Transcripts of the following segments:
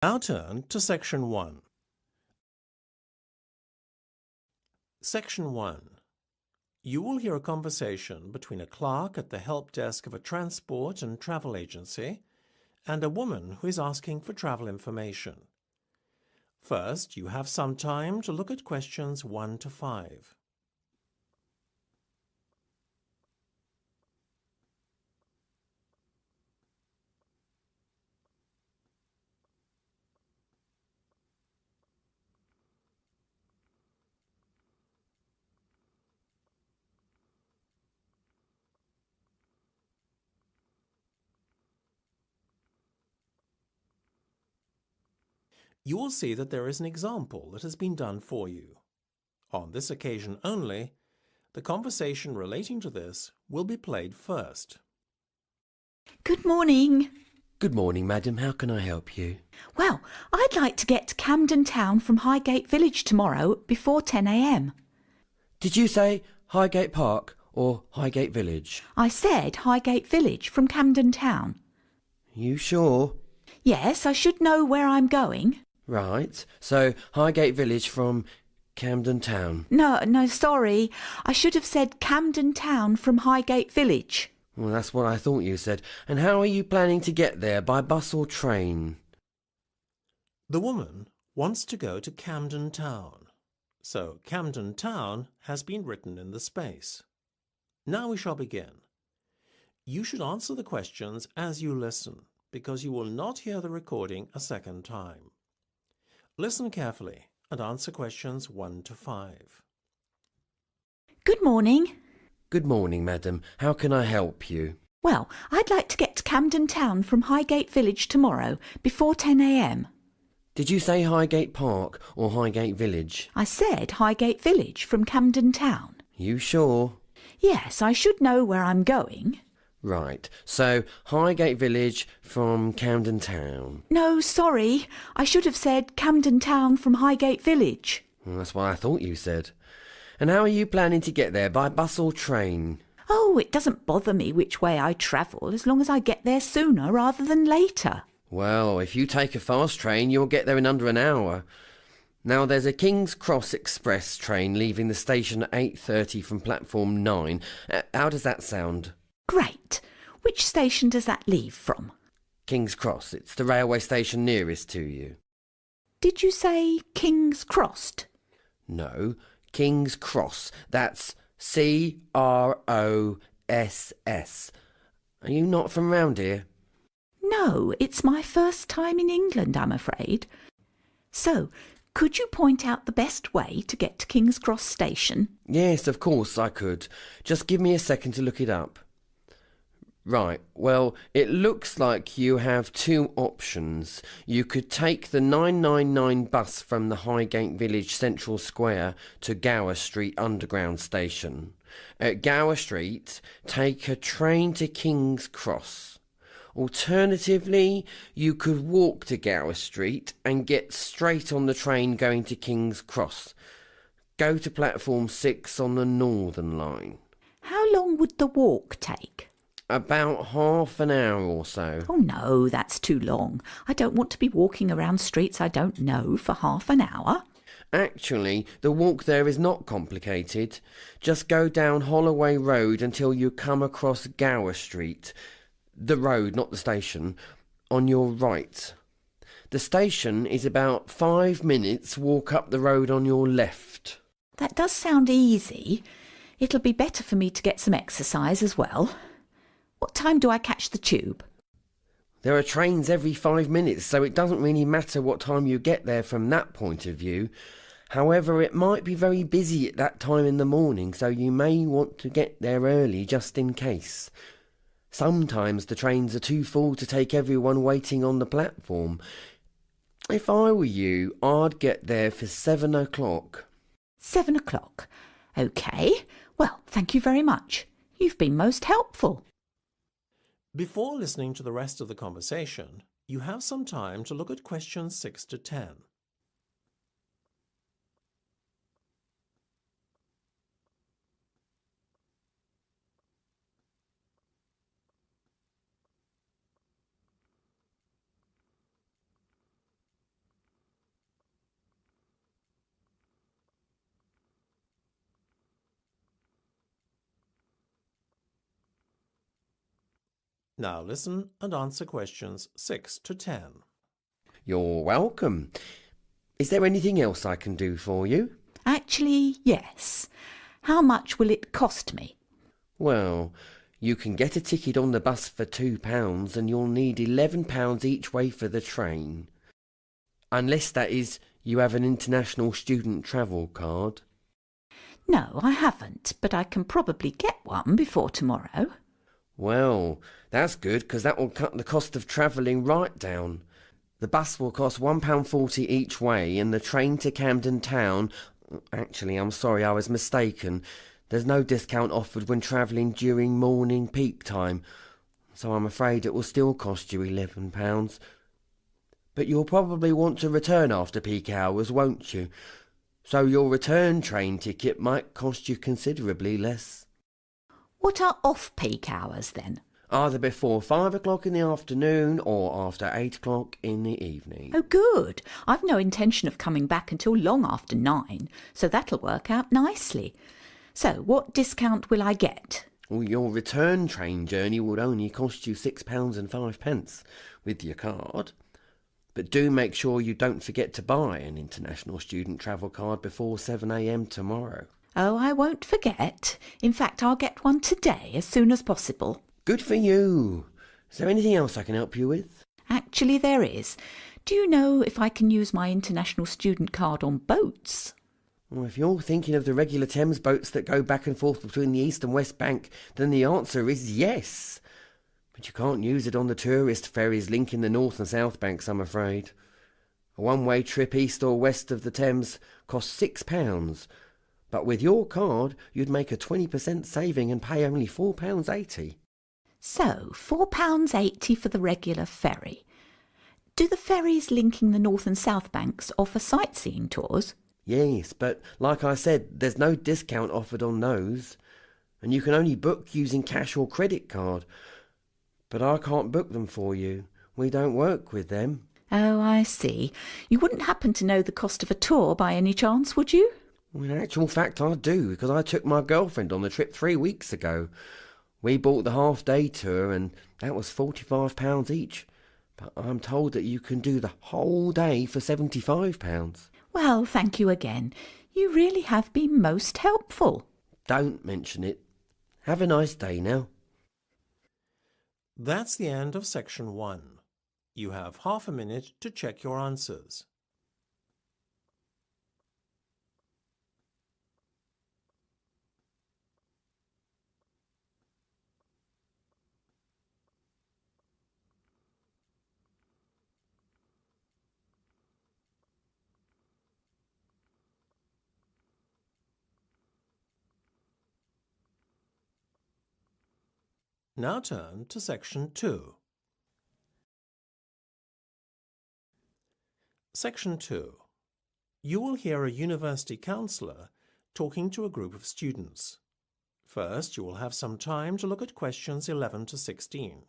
Now turn to Section 1. Section 1. You will hear a conversation between a clerk at the help desk of a transport and travel agency and a woman who is asking for travel information. First, you have some time to look at questions 1 to 5. You will see that there is an example that has been done for you. On this occasion only, the conversation relating to this will be played first. Good morning. Good morning, madam. How can I help you? Well, I'd like to get to Camden Town from Highgate Village tomorrow before 10 a.m. Did you say Highgate Park or Highgate Village? I said Highgate Village from Camden Town. You sure? Yes, I should know where I'm going. Right. So Highgate Village from Camden Town. No, sorry. I should have said Camden Town from Highgate Village. Well, that's what I thought you said. And how are you planning to get there, by bus or train? The woman wants to go to Camden Town, so Camden Town has been written in the space. Now we shall begin. You should answer the questions as you listen, because you will not hear the recording a second time. Listen carefully and answer questions 1 to 5. Good morning. Good morning, madam. How can I help you? Well, I'd like to get to Camden Town from Highgate Village tomorrow before 10 a.m. Did you say Highgate Park or Highgate Village? I said Highgate Village from Camden Town. You sure? Yes, I should know where I'm going. Right. So Highgate Village from Camden Town. No, sorry. I should have said Camden Town from Highgate Village. Well, that's what I thought you said. And how are you planning to get there, by bus or train? Oh, it doesn't bother me which way I travel, as long as I get there sooner rather than later. Well, if you take a fast train, you'll get there in under an hour. Now, there's a King's Cross Express train leaving the station at 8:30 from platform 9. How does that sound? Great. Which station does that leave from? King's Cross. It's the railway station nearest to you. Did you say King's Crossed? No, King's Cross. That's C-R-O-S-S. Are you not from round here? No, it's my first time in England, I'm afraid. So, could you point out the best way to get to King's Cross Station? Yes, of course I could. Just give me a second to look it up. Right, well, it looks like you have two options. You could take the 999 bus from the Highgate Village Central Square to Gower Street Underground Station. At Gower Street, take a train to King's Cross. Alternatively, you could walk to Gower Street and get straight on the train going to King's Cross. Go to platform 6 on the Northern Line. How long would the walk take? About half an hour or so. Oh no, that's too long. I don't want to be walking around streets I don't know for half an hour. Actually, the walk there is not complicated. Just go down Holloway Road until you come across Gower Street. The road, not the station, on your right. The station is about 5 minutes walk up the road on your left. That does sound easy. It'll be better for me to get some exercise as well. What time do I catch the tube? There are trains every 5 minutes, so it doesn't really matter what time you get there from that point of view. However, it might be very busy at that time in the morning, so you may want to get there early just in case. Sometimes the trains are too full to take everyone waiting on the platform. If I were you, I'd get there for 7 o'clock. 7 o'clock. OK. Well, thank you very much. You've been most helpful. Before listening to the rest of the conversation, you have some time to look at questions 6 to 10. Now listen and answer questions 6 to 10. You're welcome. Is there anything else I can do for you? Actually, yes. How much will it cost me? Well, you can get a ticket on the bus for £2 and you'll need £11 each way for the train. Unless, that is, you have an international student travel card. No, I haven't, but I can probably get one before tomorrow. Well, that's good, because that will cut the cost of travelling right down. The bus will cost £1.40 each way, and the train to Camden Town... Actually, I'm sorry, I was mistaken. There's no discount offered when travelling during morning peak time, so I'm afraid it will still cost you £11. But you'll probably want to return after peak hours, won't you? So your return train ticket might cost you considerably less. What are off-peak hours then? Either before 5 o'clock in the afternoon or after 8 o'clock in the evening. Oh, good. I've no intention of coming back until long after 9, so that'll work out nicely. So, what discount will I get? Well, your return train journey would only cost you £6.05 with your card. But do make sure you don't forget to buy an international student travel card before 7 a.m. tomorrow. Oh, I won't forget. In fact, I'll get one today as soon as possible. Good for you. Is there anything else I can help you with? Actually, there is. Do you know if I can use my international student card on boats? Well, if you're thinking of the regular Thames boats that go back and forth between the East and West Bank, then the answer is yes. But you can't use it on the tourist ferries linking the North and South Banks, I'm afraid. A one-way trip east or west of the Thames costs £6, but with your card you'd make a 20% saving and pay only £4.80. So, £4.80 for the regular ferry. Do the ferries linking the North and South Banks offer sightseeing tours? Yes, but like I said, there's no discount offered on those, and you can only book using cash or credit card. But I can't book them for you. We don't work with them. Oh, I see. You wouldn't happen to know the cost of a tour by any chance, would you? Well, in actual fact, I do, because I took my girlfriend on the trip 3 weeks ago. We bought the half-day tour, and that was £45 each. But I'm told that you can do the whole day for £75. Well, thank you again. You really have been most helpful. Don't mention it. Have a nice day now. That's the end of section 1. You have half a minute to check your answers. Now turn to section 2. Section 2. You will hear a university counsellor talking to a group of students. First, you will have some time to look at questions 11 to 16.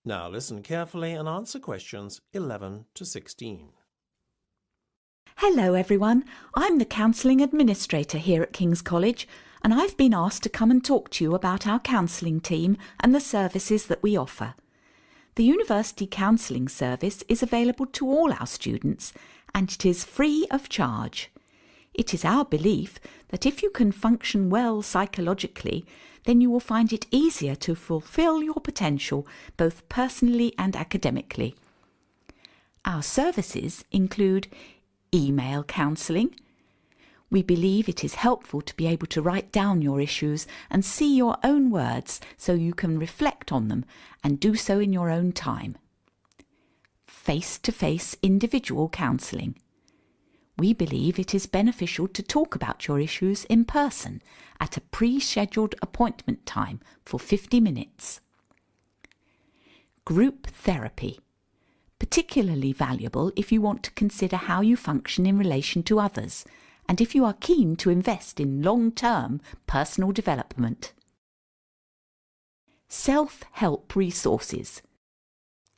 Now listen carefully and answer questions 11 to 16. Hello everyone, I'm the Counselling Administrator here at King's College, and I've been asked to come and talk to you about our counselling team and the services that we offer. The University Counselling Service is available to all our students, and it is free of charge. It is our belief that if you can function well psychologically, then you will find it easier to fulfil your potential both personally and academically. Our services include email counselling. We believe it is helpful to be able to write down your issues and see your own words so you can reflect on them and do so in your own time. Face-to-face individual counselling. We believe it is beneficial to talk about your issues in person at a pre-scheduled appointment time for 50 minutes. Group therapy. particularly valuable if you want to consider how you function in relation to others, and if you are keen to invest in long-term personal development. Self-help resources.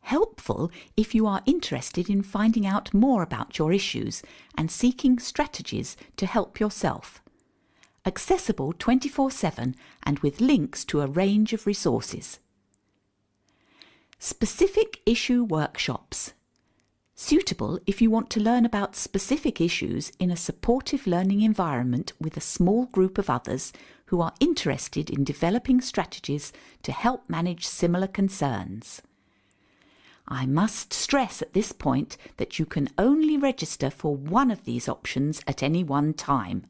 Helpful if you are interested in finding out more about your issues and seeking strategies to help yourself. Accessible 24/7 and with links to a range of resources. Specific issue workshops. Suitable if you want to learn about specific issues in a supportive learning environment with a small group of others who are interested in developing strategies to help manage similar concerns. I must stress at this point that you can only register for one of these options at any one time.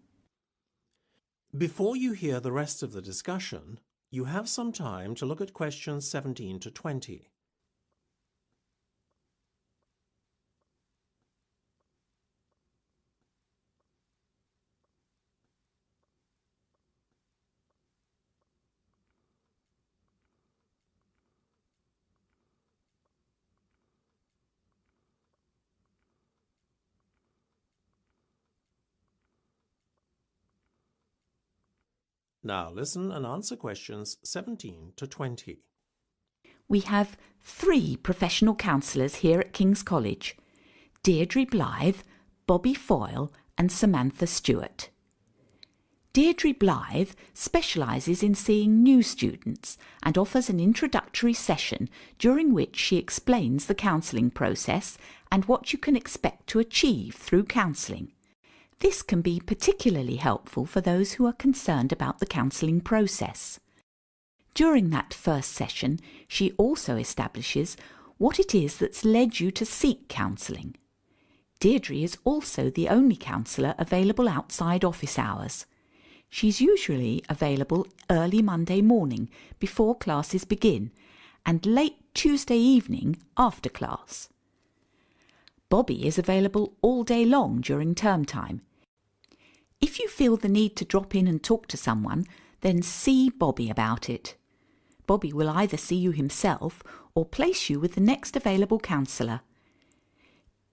Before you hear the rest of the discussion, you have some time to look at questions 17 to 20. Now listen and answer questions 17 to 20. We have 3 professional counsellors here at King's College: Deirdre Blythe, Bobby Foyle and Samantha Stewart. Deirdre Blythe specialises in seeing new students and offers an introductory session during which she explains the counselling process and what you can expect to achieve through counselling. This can be particularly helpful for those who are concerned about the counselling process. During that first session, she also establishes what it is that's led you to seek counselling. Deirdre is also the only counsellor available outside office hours. She's usually available early Monday morning before classes begin and late Tuesday evening after class. Bobby is available all day long during term time. If you feel the need to drop in and talk to someone, then see Bobby about it. Bobby will either see you himself or place you with the next available counsellor.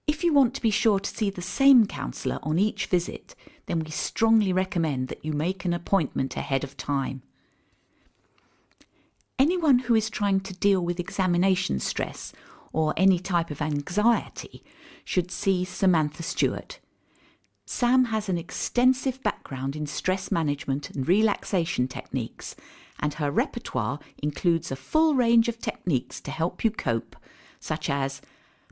If you want to be sure to see the same counsellor on each visit, then we strongly recommend that you make an appointment ahead of time. Anyone who is trying to deal with examination stress or any type of anxiety should see Samantha Stewart. Sam has an extensive background in stress management and relaxation techniques, and her repertoire includes a full range of techniques to help you cope, such as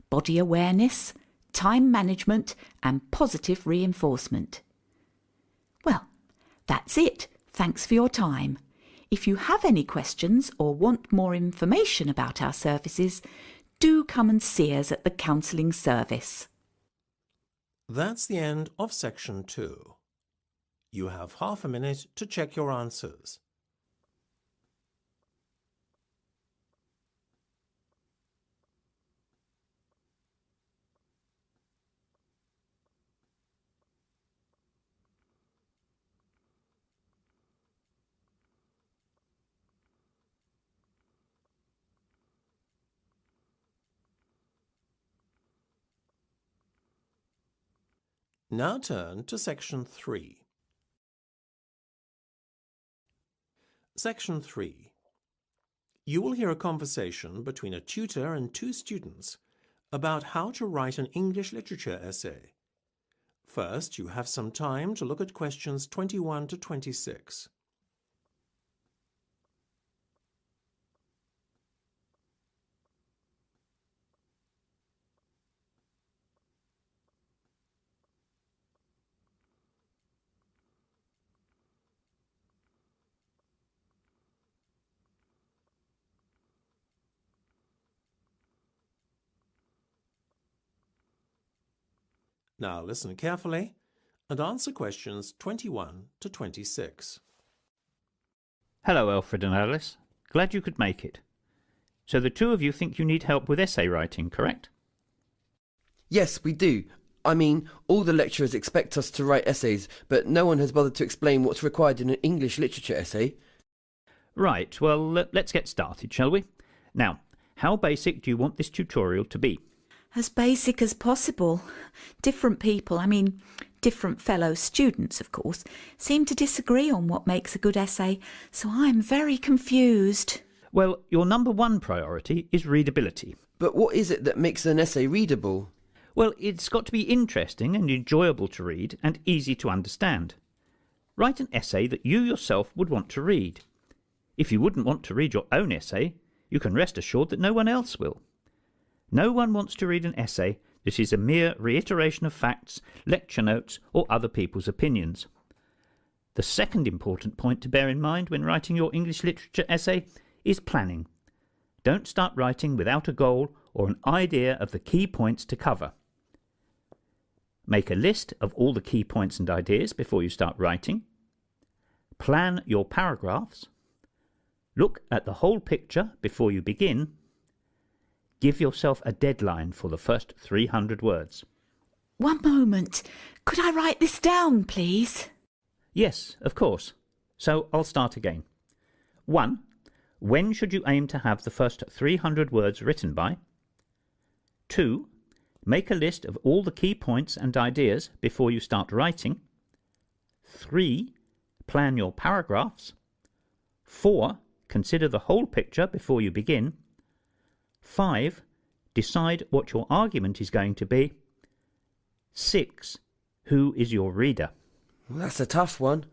body awareness, time management, and positive reinforcement. Well, that's it. Thanks for your time. If you have any questions or want more information about our services, do come and see us at the Counselling Service. That's the end of section 2. You have half a minute to check your answers. Now turn to section 3. Section 3. You will hear a conversation between a tutor and 2 students about how to write an English literature essay. First, you have some time to look at questions 21 to 26. Now listen carefully and answer questions 21 to 26. Hello, Alfred and Alice. Glad you could make it. So the 2 of you think you need help with essay writing, correct? Yes, we do. I mean, all the lecturers expect us to write essays, but no one has bothered to explain what's required in an English literature essay. Right, well, let's get started, shall we? Now, how basic do you want this tutorial to be? As basic as possible. Different people, different fellow students, of course, seem to disagree on what makes a good essay, so I'm very confused. Well, your number one priority is readability. But what is it that makes an essay readable? Well, it's got to be interesting and enjoyable to read and easy to understand. Write an essay that you yourself would want to read. If you wouldn't want to read your own essay, you can rest assured that no one else will. No one wants to read an essay that is a mere reiteration of facts, lecture notes, or other people's opinions. The second important point to bear in mind when writing your English literature essay is planning. Don't start writing without a goal or an idea of the key points to cover. Make a list of all the key points and ideas before you start writing. Plan your paragraphs. Look at the whole picture before you begin. Give yourself a deadline for the first 300 words. One moment. Could I write this down, please? Yes, of course. So I'll start again. 1. When should you aim to have the first 300 words written by? 2. Make a list of all the key points and ideas before you start writing. 3. Plan your paragraphs. 4. Consider the whole picture before you begin. 5. Decide what your argument is going to be. 6. Who is your reader? Well, that's a tough one.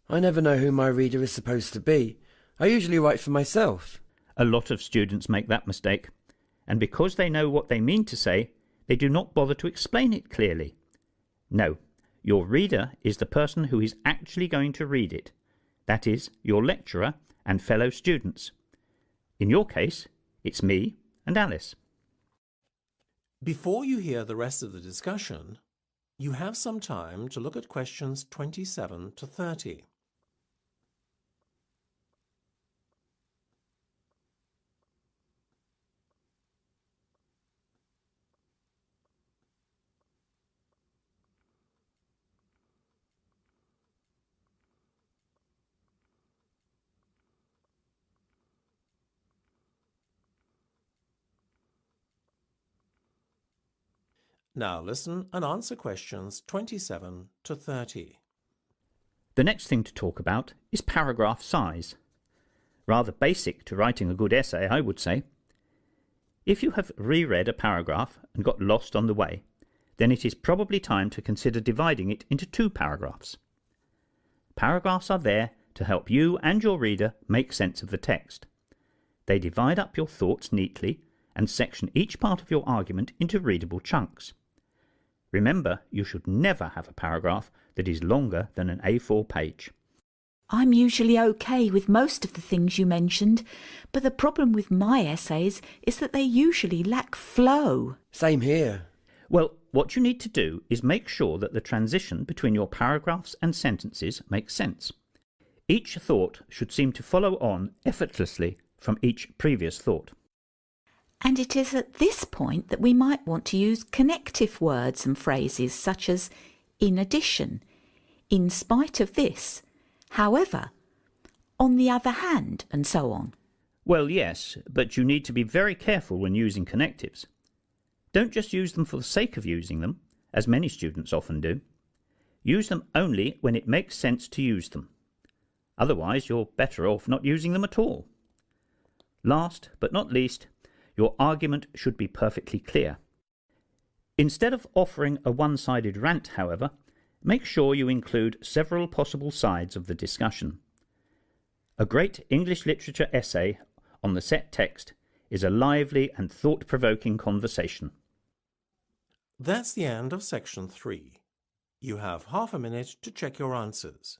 I never know who my reader is supposed to be. I usually write for myself. A lot of students make that mistake, and because they know what they mean to say, they do not bother to explain it clearly. No, your reader is the person who is actually going to read it. That is, your lecturer and fellow students. In your case, it's me and Alice. Before you hear the rest of the discussion, you have some time to look at questions 27 to 30. Now listen and answer questions 27 to 30. The next thing to talk about is paragraph size. Rather basic to writing a good essay, I would say. If you have reread a paragraph and got lost on the way, then it is probably time to consider dividing it into 2 paragraphs. Paragraphs are there to help you and your reader make sense of the text. They divide up your thoughts neatly and section each part of your argument into readable chunks. Remember, you should never have a paragraph that is longer than an A4 page. I'm usually okay with most of the things you mentioned, but the problem with my essays is that they usually lack flow. Same here. Well, what you need to do is make sure that the transition between your paragraphs and sentences makes sense. Each thought should seem to follow on effortlessly from each previous thought. And it is at this point that we might want to use connective words and phrases such as in addition, in spite of this, however, on the other hand, and so on. Well, yes, but you need to be very careful when using connectives. Don't just use them for the sake of using them, as many students often do. Use them only when it makes sense to use them. Otherwise, you're better off not using them at all. Last but not least, your argument should be perfectly clear. Instead of offering a one-sided rant, however, make sure you include several possible sides of the discussion. A great English literature essay on the set text is a lively and thought-provoking conversation. That's the end of section 3. You have half a minute to check your answers.